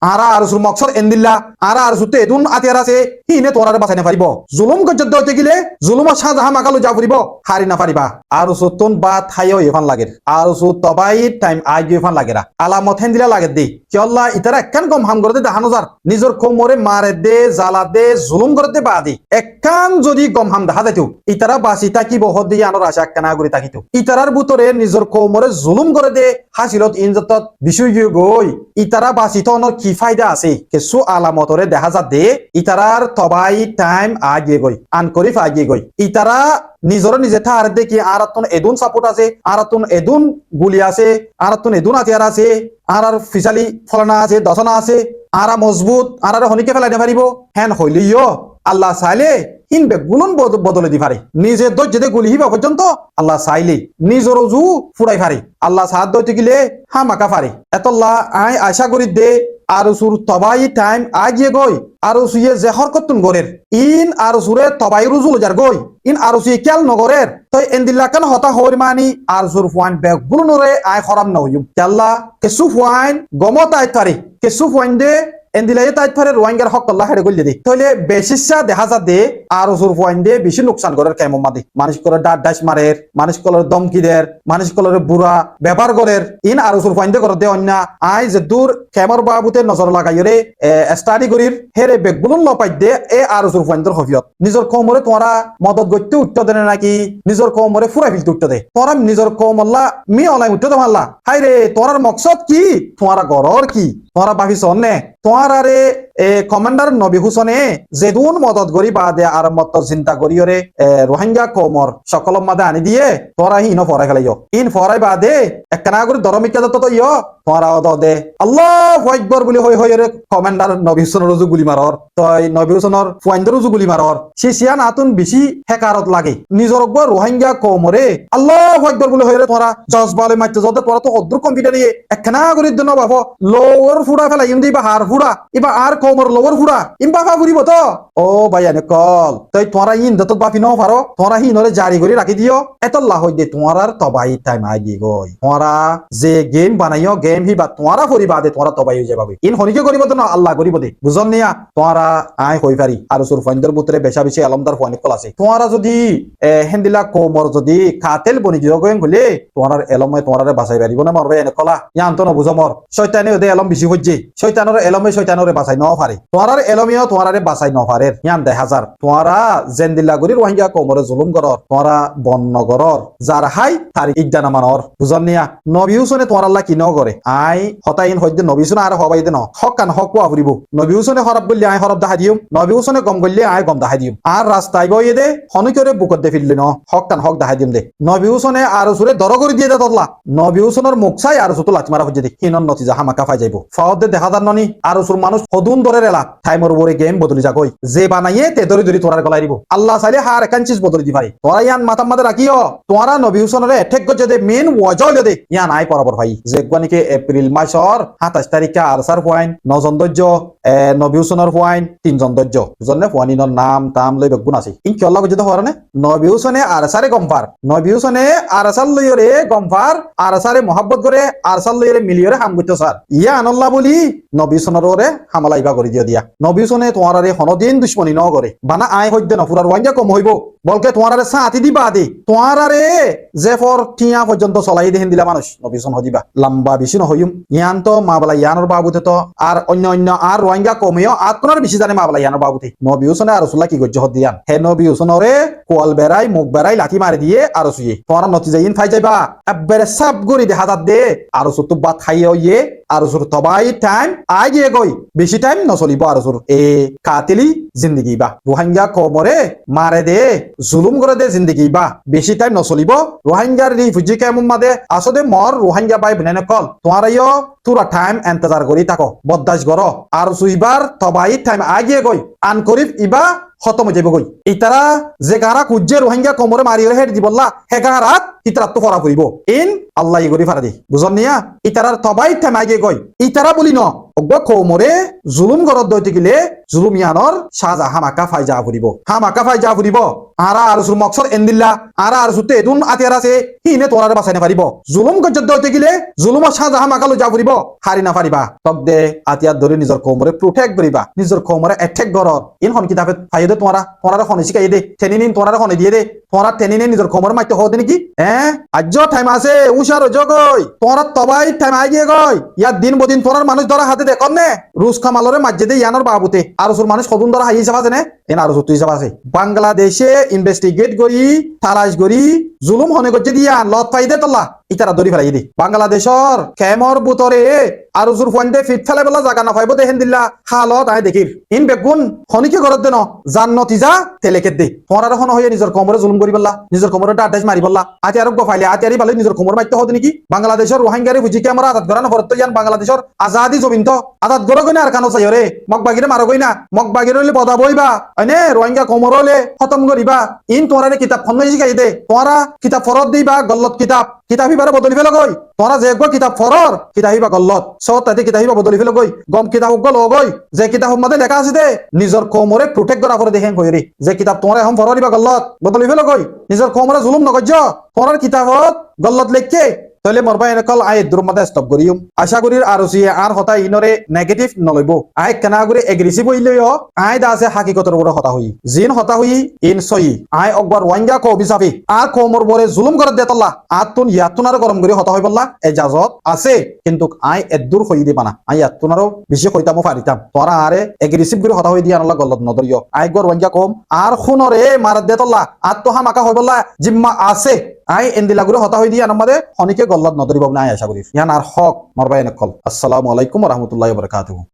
আরা আর সুর মকসদ এন্দিল্লা আরা আর সুতে এদুন আতিয়ার আছে হিনে তোরারে বাঁচাই না পারিব জুলুম গজ্জত হইতে গেলে জুলুমত শাহজাহাঁ মাকালো যা ফুরিব হারি না পারিবা আর সুতন বা থাইও এফান লাগে আর সু তবাই টাইম আগে এফান লাগেরা আলামত হেন্দিলা লাগে দে কিয়ল্লা ইতারা একখান কম হাম করতে দেখানো যার নিজের কোমরে মারে দে জ্বালা দে জুলুম করতে বাদি একখান যদি গম হাম দেখা যাইতো ইতারা বাসি তাকিব হদ দিয়ে আনোর আশা একখানা করে তাকিত ইতারার ভিতরে নিজের কোমরে জুলুম করে দে হাসিলত ইনজতত বিষয় গই ইতারা বাসি তো কি ফায়দা আছে কিছু আলামতরে দেখা যা দে ইতারার তবাই টাইম আগে গই আন করিফ আগে গই ইতারা নিজর নিজে থার দেখি আর এদুন সাপোর্ট আছে আর এদুন গুলি আছে আর এদুন আতিয়ার আছে আর ফিসালি ফলানা আছে দশনা আছে আর মজবুত আর হনিকে ফেলাই পারিব হ্যান হইলিও আল্লাহ চাইলে ইন বেগুন বদলে দি পারে নিজের দর্জে গুলি হিবা পর্যন্ত আল্লাহ চাইলে নিজের জু ফুরাই পারে আল্লাহ সাহায্য হইতে গেলে হামাকা পারে এতল্লা আই আশা করি দে আর সুর তবাই টাইম আগিয়ে গই আর সুয়ে যে হরকতুন গরের ইন আর সুরে তবাই রুজুল যার গই ইন আর সুয়ে কেল নগরের তই এন্দিল্লা কেন হতা হরি মানি আর সুর ফুয়ান বেগুন নরে আই খরাম নইম কেল্লা কেসু ফুয়ান গমত আই পারে কেসু ফুয়ান দে এন্দিলাই তাই ফারে রোহিঙ্গার হক আল্লাহ হেরে গল্লি দি তাহলে বেশিসা দেখা যা দে আর ওসুর পয়েন্ট দে বেশি নুকসান করার কেমন মাদি মানুষ কলর ডাট ডাস মারের মানুষ কলর দমকি দের মানুষ কলর বুড়া ব্যবহার করের ইন আর ওসুর পয়েন্ট দে করতে অন্য আই যে দূর কেমর বাবুতে নজর লাগাই রে স্টাডি করির হেরে বেগুন লপাই দে এ আর ওসুর পয়েন্টর হফিয়ত নিজের কমরে তোরা মদত গইতে উঠতে দেনে নাকি নিজের কমরে ফুরাই ফিলতে উঠতে দে তোরা নিজের কমল্লা মি অলাই উঠতে মারলা হাই রে তোরার মকসদ কি তোমারা গরর কি তোরা ভাবিস নে তোমার আরে কমান্ডার নবী হুসনে যেদুন মদত করি বা দে আর মত চিন্তা করিও রে রোহিঙ্গা কমর সকল মাদে আনি দিয়ে তোরা ইনো ফরাই ফেলাইও ইন ফরাই বা দে একখানা করে ধর্মিকা যত ইয় তোরা দে আল্লাহ আকবার বলি হই হই রে কমান্ডার নবী হুসনের রুজু গুলি মারর তই নবী হুসনের ফুয়াইন্দর রুজু গুলি মারর সে সিয়ান আতুন বেশি হেকারত লাগে নিজর রোহিঙ্গা কমরে আল্লাহ আকবার বলি হই রে তোরা জজবালে মাইতে যত তোরা তো অদ্র কম্পিউটার নিয়ে একখানা করে দিন বাবা লোর ফুড়া ফেলাই ইমদি বা হার ফুড়া ইবা আর কমর লোর ফুড়া ইম বাফা ফুরিব তো ও ভাই আনে কল তই তোরা ইন দত বাফি ন পারো তোরা হি নলে জারি করে রাখি দিও এতল্লাহ হই দে তোমার তবাই টাইম আগি গই তোরা যে গেম বানাইও গেম হি বা তোরা ফরিবা দে তোরা তবাই হই যাবে ইন হনিকে করিব তো না আল্লাহ করিব দে বুঝন নিয়া তোরা আই হই পারি আর সুর ফাইন্দর ভিতরে বেশা বেশি আলমদার ফনি কল আছে তোরা যদি হেন্দিলা কোমর যদি কাতেল বনি দিও গেম হলে তোরার এলমে তোরারে বাঁচাই পারিব না মরবে এনে কলা ইয়ান তো না বুঝো মর শয়তানে ওদে এলম বেশি হইছে শয়তানের এলমে শয়তানরে বাঁচাই ন পারে তোরার এলমিও তোরারে বাঁচাই ন পারে ইয়ান দে হাজার তোরা জেন্দিল্লা গরি রোহিঙ্গা কোমরে জুলুম করর তোরা বন্ন করর যার হাই তারিখ ইকদানা মানর বুঝন নিয়া নবী হুসনে তোর আল্লাহ কি ন করে আই হতাইন হইতে নবী হুসনে আর হবাই দে ন হক কান হক পোয়া ফুরিব নবী হুসনে হরব বললে আই হরব দেখা দিম নবী হুসনে গম করলে আই গম দেখা দিম আর রাস্তায় বইয়ে দে হনি করে বুকত দে ফিরলে ন হক কান হক দেখা দিম দে নবী হুসনে আর সুরে দর করে দিয়ে দে তল্লা নবী হুসনের মুখ চাই আর সুতো লাঠি মারা হচ্ছে দে হিনন নতিজা হামাকা ফাই যাইব ফাওদে দেখা যান ননি আর সুর মানুষ হদুন ধরে রেলা টাইমর উপরে গেম বদলি যা কই যে বানাইয়ে তে ধরে ধরে তোরার গলাই দিব আল্লাহ চাইলে হার একান চিজ বদলি দি পারে তোরা ইয়ান মাতাম মাদে রাখিও তোরা নবী হুসনের এঠেক গজে দে মেন ওয়াজল দে ইয়ান আই পরাবর ভাই যে গনিকে এপ্রিল মাসর 27 তারিখে আরসার পয়েন্ট 9 জন দজ্জ নবী হুসনের পয়েন্ট 3 জন দজ্জ বুঝলে পয়েন্টর নাম তাম লই বেগুন আছে ইন কি আল্লাহ গজে হরনে নবী হুসনে আরসারে গমফার নবী হুসনে আরসাল লইরে গমফার আরসারে মোহাব্বত করে আরসাল লইরে মিলিয়রে হাম গইতো স্যার ইয়া আনাল্লাহ বলি নবী হুসনের ওরে হামলাইবা করে দিয়া নবী হুসনে তোমারে হনদিন দুশ্মনী ন করে বানা আয় হইতে ন পুরার ওয়াঙ্গা কম হইব বলকে তোমারে সাথী দিবা দে তোমারে যে ফর টিয়া পর্যন্ত চলাই দেহেন দিলা মানুষ নবী হুসন হদিবা লম্বা বেশি ন হইম ইয়ান তো মা বলা ইয়ানোর বাবুতে তো আর অন্য অন্য আর রোহিঙ্গা কমেও আত্মনার বেশি জানে মা বলা ইয়ানোর বাবুতে নবী হুসনে আর রাসূলুল্লাহ কি গজ্জ হদ দিয়ান হে নবী হুসনরে কোয়াল বেড়াই মুখ বেড়াই লাঠি মারি দিয়ে আর সুয়ে তোমার নতিজা ইন ফাই যাইবা একবারে সাব গরি দেখা যাত দে আর সুতু বাত খাইয়ে ইয়ে আর সুর তবাই টাইম আগে গই বেশি টাইম নচলিব আর সুর এ কাতিলি জিন্দগি বা রোহিঙ্গা কমরে মারে দে জুলুম করে দে জিন্দগি বা বেশি টাইম নচলিব রোহিঙ্গার রিফিউজি কেমন মাদে আসলে মর রোহিঙ্গা বাই বনে কল তোমার তুরা টাইম এন্তজার করি থাকো বদাস গর আর সুইবার তবাই টাইম আগে গই আন করিব ইবা খতম হয়ে যাবে গই ইতারা যে গারা কুজ্জে রোহিঙ্গা কমরে মারিয়ে হেড দিবল্লা হে গারাত ইতারা তো ফরা ফুরিব ইন আল্লাহ গরি ফারা দি বুঝন নিয়া ইতারার তবাই টাইম আগে গই ইতারা বলি ন অগ্বা খৌমরে জুলুম গরত দইতে গিলে জুলুম ইয়ানর সাজা হামাকা ফাই যা ফুরিব হামাকা ফাই যা ফুরিব আরা আর সুর মকসর এন্দিল্লা আরা আর সুতে এতুন আতিয়ার আছে হিনে তোরারে বাঁচাইনে পারিব জুলুম গজ্জত দইতে গিলে জুলুমর সাজা হামাকা লৈ যা ফুরিব হারি না পারিবা তক দে আতিয়ার ধরে নিজের খৌমরে প্রোটেক্ট করিবা নিজের খৌমরে এটেক গরর ইন হন কিতাবে ফাইয়ে দে তোরা হনে শিখাই দে টেনিনিন তোরা হনে দিয়ে দে তোরা টেনিনে নিজের খৌমর মাইতে হতে নাকি আজ্য টাইম আছে উষার জগই তোরা তবাই টাইম আই গিয়ে গই ইয়ার দিন বদিন তোরার মানুষ ধরা হাতে দেখন নে রুস খামালরে মাঝে দে ইয়ানোর বাবুতে আর সুর মানুষ কদুন ধরা হাই হিসাব আছে নে এন আর তুই হিসাব আছে বাংলাদেশে ইনভেস্টিগেট করি তালাশ করি জুলুম হনে করছে দিয়া লত পাই দে তোলা ইতারা ধরি ফেলাই দি বাংলাদেশর খেমর বুতরে আর জোর ফন্ডে ফিট ফেলে বেলা জাগা না পাইব দেখেন দিল্লা হালত আই দেখির ইন বেগুন খনিকে ঘরত দেন জান নতিজা তেলেকে দে তোরার হন হয়ে নিজের কোমরে জুলুম করি বললা নিজের কোমরে ডাটাইজ মারি বললা আতি আর ফাইলে আতি আরি ভালো নিজের কোমর মারতে হতে নাকি বাংলাদেশের রোহিঙ্গারে বুঝি কে আমরা আজাদ করা না ভরত ইয়ান বাংলাদেশের আজাদি জমিন তো আজাদ গরো কইনা আর কানো চাই রে মগ বাগিরে মারো কইনা মগ বাগিরে হইলে বদা বইবা আইনে রোহিঙ্গা কোমর হলে খতম করিবা ইন তোরারে কিতাব ফন্ন শিখাই দে তোরা কিতাব ফরত দিবা গল্লত কিতাব হিবারে বদলি ফেলে গই তোরা যে একবার কিতাব ফরর কিতাব হিবা গল্লত সব তাতে কিতাব হিবা বদলি ফেলে গই গম কিতাব গল গই যে কিতাব মধ্যে লেখা আছে দে নিজের কোমরে প্রোটেক্ট করা পরে দেখেন কই রে যে কিতাব তোরা এখন ফরর হিবা গল্লত বদলি ফেলে গই নিজের কোমরে জুলুম নগজ্য তোরার কিতাবত গল্লত লেখকে তাহলে মরবা এনেকল আই দূর মধ্যে স্টপ করিম আশা করি আর আর হতা ইনরে নেগেটিভ নলইব আই কেনা করে এগ্রেসিভ হইলেও আই দা আছে হাকিকতর উপরে হতা হই জিন হতা হই ইন সই আই একবার ওয়াঙ্গা কো বিসাফি আর কোমর বরে জুলুম করে দেতল্লা আতুন ইয়াতুন আর গরম করে হতা হই বললা এজাজত আছে কিন্তু আই এদুর হই দিবা না আই ইয়াতুন আরো বেশি কইতামো পারিতাম তোরা আরে এগ্রেসিভ করে হতা হই দিয়া আনলা গলত নদরিও আই গর ওয়াঙ্গা কম আর খুনরে মার দেতল্লা আত্তো হামাকা হই বললা জিম্মা আছে আই এন্দিলাগুলো হতা হই দিয়া আমাদের অনেকে গল্লত নদরিব না আশা করি ইয়ান আর হক মরবাই নকল আসসালামু আলাইকুম ওয়া রাহমাতুল্লাহি ওয়া বারাকাতুহু